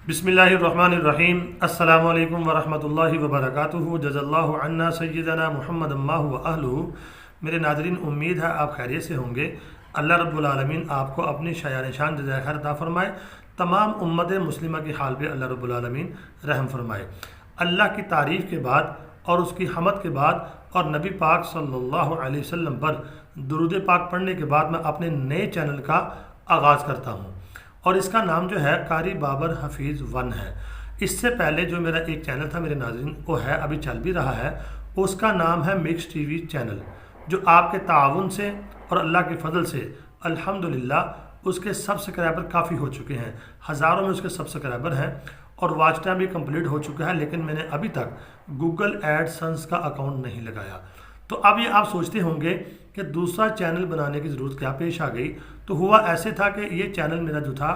बिस्मिल्लाहिर्रहमानिर्रहीम। अस्सलामु अलैकुम वरहमतुल्लाहि वबरकातुहू। जज़ल्लाहु अन्ना सय्यदना मुहम्मद अम्माहु व अहलुहु। मेरे नाज़रीन, उम्मीद है आप खैरियत से होंगे। अल्लाह रब्बुल आलमीन आपको अपनी शायान शान जज़ाए खैर अता फरमाए। तमाम उम्मत मुस्लिमा की हाल पे अल्लाह रब्बुल आलमीन रहम फरमाए। अल्लाह की तारीफ़ के बाद और उसकी हमद के बाद और नबी पाक सल्लल्लाहु अलैहि वसल्लम पर दुरूद पाक पढ़ने के बाद मैं अपने नए चैनल का आगाज़ करता हूँ और इसका नाम जो है कारी बाबर हफीज़ वन है। इससे पहले जो मेरा एक चैनल था मेरे नाज़रीन, वो है अभी चल भी रहा है, उसका नाम है मिक्स टीवी चैनल, जो आपके ताउन से और अल्लाह के फजल से अल्हम्दुलिल्लाह उसके सब्सक्राइबर काफ़ी हो चुके हैं। हज़ारों में उसके सब्सक्राइबर हैं और वॉच टाइम भी कंप्लीट हो चुका है। लेकिन मैंने अभी तक गूगल एडसेंस का अकाउंट नहीं लगाया। तो अब ये आप सोचते होंगे कि दूसरा चैनल बनाने की ज़रूरत क्या पेश आ गई। तो हुआ ऐसे था कि ये चैनल मेरा जो था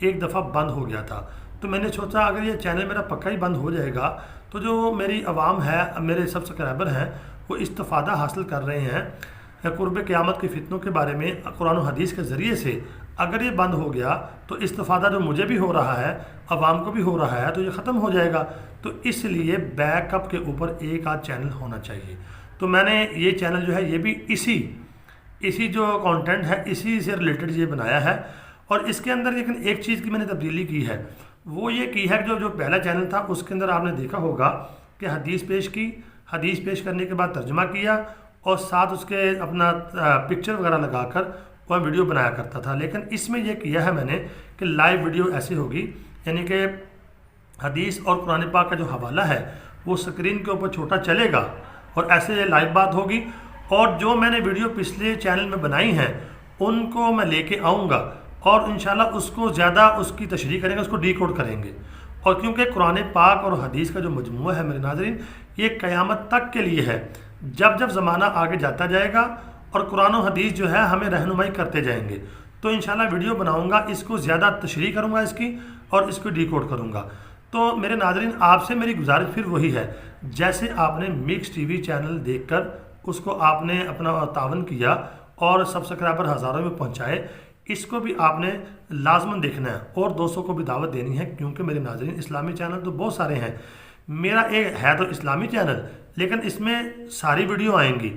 एक दफ़ा बंद हो गया था। तो मैंने सोचा अगर ये चैनल मेरा पक्का ही बंद हो जाएगा तो जो मेरी आवाम है, मेरे सब्सक्राइबर हैं, वो इस्तिफ़ादा हासिल कर रहे हैं कुर्ब क़यामत के फितनों के बारे में कुरान और हदीस के ज़रिए से। अगर ये बंद हो गया तो इस्तिफ़ादा जो मुझे भी हो रहा है, आवाम को भी हो रहा है, तो ये ख़त्म हो जाएगा। तो इसलिए बैकअप के ऊपर एक आध चैनल होना चाहिए। तो मैंने ये चैनल जो है ये भी इसी जो कंटेंट है इसी से रिलेटेड ये बनाया है। और इसके अंदर लेकिन एक चीज़ की मैंने तब्दीली की है, वो ये की है कि जो पहला चैनल था उसके अंदर आपने देखा होगा कि हदीस पेश की, हदीस पेश करने के बाद तर्जुमा किया और साथ उसके अपना पिक्चर वगैरह लगाकर वह वीडियो बनाया करता था। लेकिन इसमें यह किया है मैंने कि लाइव वीडियो ऐसे होगी, यानी कि हदीस और कुरान पाक का जो हवाला है वो स्क्रीन के ऊपर छोटा चलेगा और ऐसे लाइव बात होगी। और जो मैंने वीडियो पिछले चैनल में बनाई हैं उनको मैं लेके आऊँगा और इंशाल्लाह उसको ज़्यादा उसकी तशरीह करेंगे, उसको डीकोड करेंगे। और क्योंकि कुरान पाक और हदीस का जो मजमूआ है मेरे नाज़रीन, ये क़यामत तक के लिए है। जब जब ज़माना आगे जाता जाएगा और कुरान और हदीस जो है हमें रहनुमाई करते जाएंगे, तो इंशाल्लाह वीडियो बनाऊँगा, इसको ज़्यादा तशरीह करूँगा इसकी और इसको डीकोड करूँगा। तो मेरे नाज़रीन, आपसे मेरी गुजारिश फिर वही है, जैसे आपने मिक्स टीवी चैनल देखकर उसको आपने अपना तावन किया और सब्सक्राइबर हज़ारों में पहुंचाए, इसको भी आपने लाजमन देखना है और दोस्तों को भी दावत देनी है। क्योंकि मेरे नाज़रीन, इस्लामी चैनल तो बहुत सारे हैं। मेरा एक है तो इस्लामी चैनल, लेकिन इसमें सारी वीडियो आएंगी,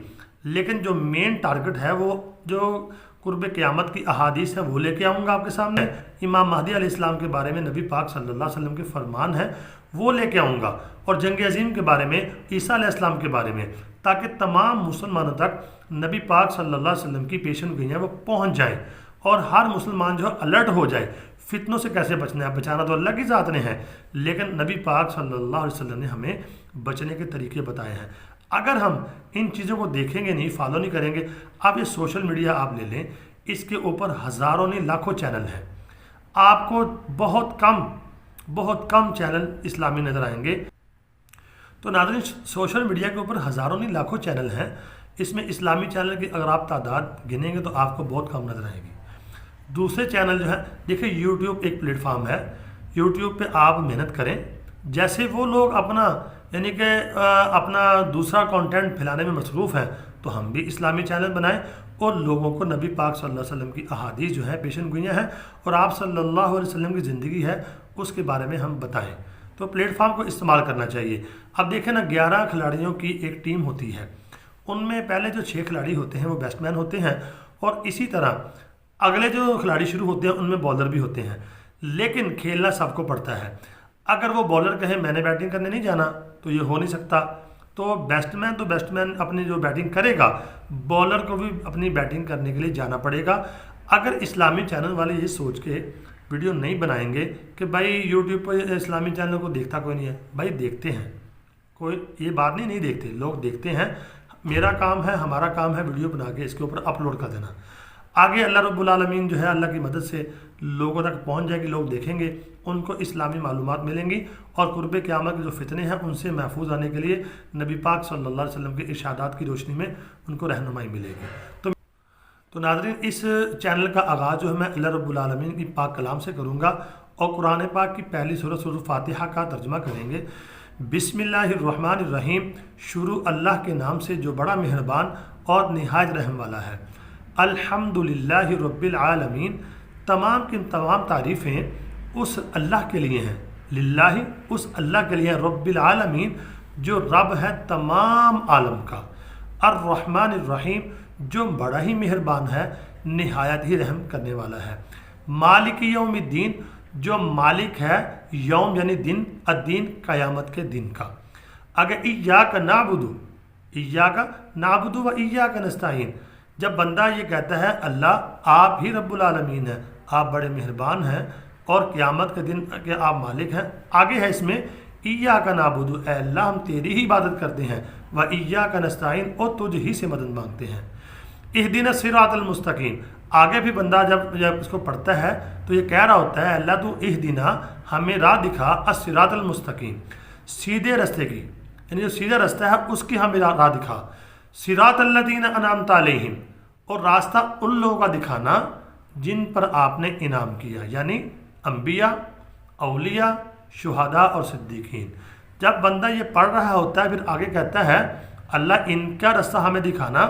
लेकिन जो मेन टारगेट है वो जो कुर्ब क़यामत की अहादीस है वो लेके आऊँगा आपके सामने। इमाम महदी अलैहिस्सलाम के बारे में नबी पाक सल्लल्लाहु अलैहि वसल्लम के फरमान है वो लेके आऊँगा और जंग अज़ीम के बारे में, ईसा अलैहिस्सलाम के बारे में, ताकि तमाम मुसलमानों तक नबी पाक सल्लल्लाहु अलैहि वसल्लम की पेशन गोइयाँ वो पहुँच जाए और हर मुसलमान जो है अलर्ट हो जाए। फितनों से कैसे बचना है, बचाना तो अल्लाह की ज़ात ने है, लेकिन नबी पाक सल्लल्लाहु अलैहि वसल्लम ने हमें बचने के तरीके बताए हैं। अगर हम इन चीज़ों को देखेंगे नहीं, फॉलो नहीं करेंगे, आप ये सोशल मीडिया आप ले लें, इसके ऊपर हज़ारों नहीं लाखों चैनल हैं, आपको बहुत कम चैनल इस्लामी नज़र आएंगे। तो नाज़रीन, सोशल मीडिया के ऊपर हज़ारों नहीं लाखों चैनल हैं, इसमें इस्लामी चैनल की अगर आप तादाद गिनेंगे तो आपको बहुत कम नज़र आएगी। दूसरे चैनल जो है, देखिए यूट्यूब एक प्लेटफार्म है, यूट्यूब पे आप मेहनत करें। जैसे वो लोग अपना यानी कि अपना दूसरा कंटेंट फैलाने में मसरूफ़ हैं, तो हम भी इस्लामी चैनल बनाएं और लोगों को नबी पाक सल्लल्लाहु अलैहि वसल्लम की अहादीस जो है, पेशन गोइयाँ हैं और आप सल्लल्लाहु अलैहि वसल्लम की ज़िंदगी है उसके बारे में हम बताएं। तो प्लेटफार्म को इस्तेमाल करना चाहिए। अब देखें ना, 11 खिलाड़ियों की एक टीम होती है, उनमें पहले जो 6 खिलाड़ी होते हैं वो बैट्समैन होते हैं और इसी तरह अगले जो खिलाड़ी शुरू होते हैं उनमें बॉलर भी होते हैं। लेकिन खेलना सबको पड़ता है। अगर वो बॉलर कहे मैंने बैटिंग करने नहीं जाना तो ये हो नहीं सकता। तो बैट्समैन अपनी जो बैटिंग करेगा, बॉलर को भी अपनी बैटिंग करने के लिए जाना पड़ेगा। अगर इस्लामी चैनल वाले ये सोच के वीडियो नहीं बनाएंगे कि भाई यूट्यूब पर इस्लामी चैनल को देखता कोई नहीं है, भाई देखते हैं, कोई ये बात नहीं देखते, लोग देखते हैं। मेरा काम है, हमारा काम है वीडियो बना के इसके ऊपर अपलोड कर देना। आगे अल्लाह रब्बुल आलमीन जो है अल्लाह की मदद से लोगों तक पहुंच जाएगी, लोग देखेंगे, उनको इस्लामी मालूमात मिलेंगी और कुर्ब क़यामत के जो फितने हैं उनसे महफूज आने के लिए नबी पाक सल्लल्लाहु अलैहि वसल्लम के इरशादात की रोशनी में उनको रहनुमाई मिलेगी। तो नाज़रीन, इस चैनल का आगाज़ जो है मैं अल्लाह रब्बुल आलमीन की पाक कलाम से करूँगा और कुरान पाक की पहली सूरत फातिहा का तर्जुमा करेंगे। बिस्मिल्लाहिर्रहमानिर्रहीम, शुरू अल्लाह के नाम से जो बड़ा मेहरबान और निहायत रहम वाला है। अल्हम्दुलिल्लाहि रब्बिल आलमीन, तमाम की तमाम तारीफ़ें उस अल्लाह के लिए हैं लिल्लाहि उस अल्लाह के लिए, रब्बिल आलमीन जो रब है तमाम आलम का, अर्रहमान अर्रहीम जो बड़ा ही मेहरबान है, निहायत ही रहम करने वाला है, मालिक यौमिद्दीन जो मालिक है यौम यानी दिन, अद्दीन क़यामत के दिन का। अगर इय्याका नाबुदु व इय्याका नस्तईन, जब बंदा ये कहता है अल्लाह आप ही रब्बुल आलमीन हैं, आप बड़े मेहरबान हैं और क़यामत के दिन के आप मालिक हैं, आगे है इसमें इय्याका नाबुदु, ऐ अल्लाह हम तेरी ही इबादत करते हैं, व इय्याका नस्तईन और तुझ ही से मदद मांगते हैं। इहदिना सिरातल मुस्तकीम, आगे भी बंदा जब इसको पढ़ता है तो ये कह रहा होता है अल्लाह तू इहदिना हमें राह दिखा, अस्सिरातल मुस्तकीम सीधे रास्ते की, यानी जो सीधा रास्ता है उसकी हमें राह दिखा, सिरातल लज़ीना अनअमता अलैहिम और रास्ता उन लोगों का दिखाना जिन पर आपने इनाम किया, यानी अंबिया, औलिया, शुहदा और सिद्दीकीन। जब बंदा ये पढ़ रहा होता है फिर आगे कहता है अल्लाह इनका रास्ता हमें दिखाना,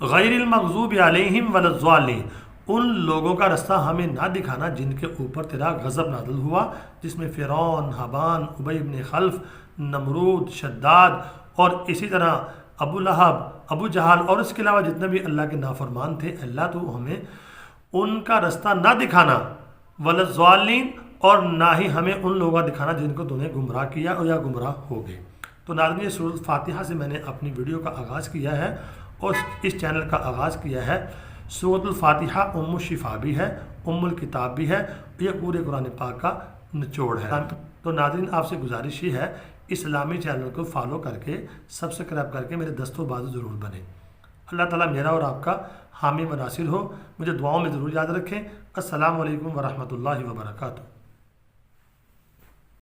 गैरिल मग़ज़ूबि अलैहिम वलज़्ज़ालिन, उन लोगों का रास्ता हमें ना दिखाना जिनके ऊपर तेरा गज़ब नाज़िल हुआ, जिसमें फ़िरौन, हामान, उबई इब्न खल्फ, नमरूद, शद्दाद और इसी तरह अबू लहब, अबू जहल और इसके अलावा जितने भी अल्लाह के नाफरमान थे, अल्लाह तो हमें उनका रास्ता ना दिखाना, वलज़्ज़ालिन और ना ही हमें उन लोगों का दिखाना जिनको तूने गुमराह किया और या गुमराह हो गए। तो नाज़रीन ये सूरत फातिहा से मैंने अपनी वीडियो का आगाज़ किया है और इस चैनल का आगाज़ किया है। सूरतुल फातिहा उम्मुल शिफा भी है, उम्मुल किताब भी है, ये पूरे कुरान पाक का निचोड़ है। तो नाज़रीन आपसे गुजारिश ही है इस्लामी चैनल को फॉलो करके सब्सक्राइब करके मेरे दस्तों बाजू ज़रूर बने। अल्लाह ताला मेरा और आपका हामी व नासिर हो, मुझे दुआओं में ज़रूर याद रखें। अस्सलामु अलैकुम व रहमतुल्लाहि व बरकातुहू।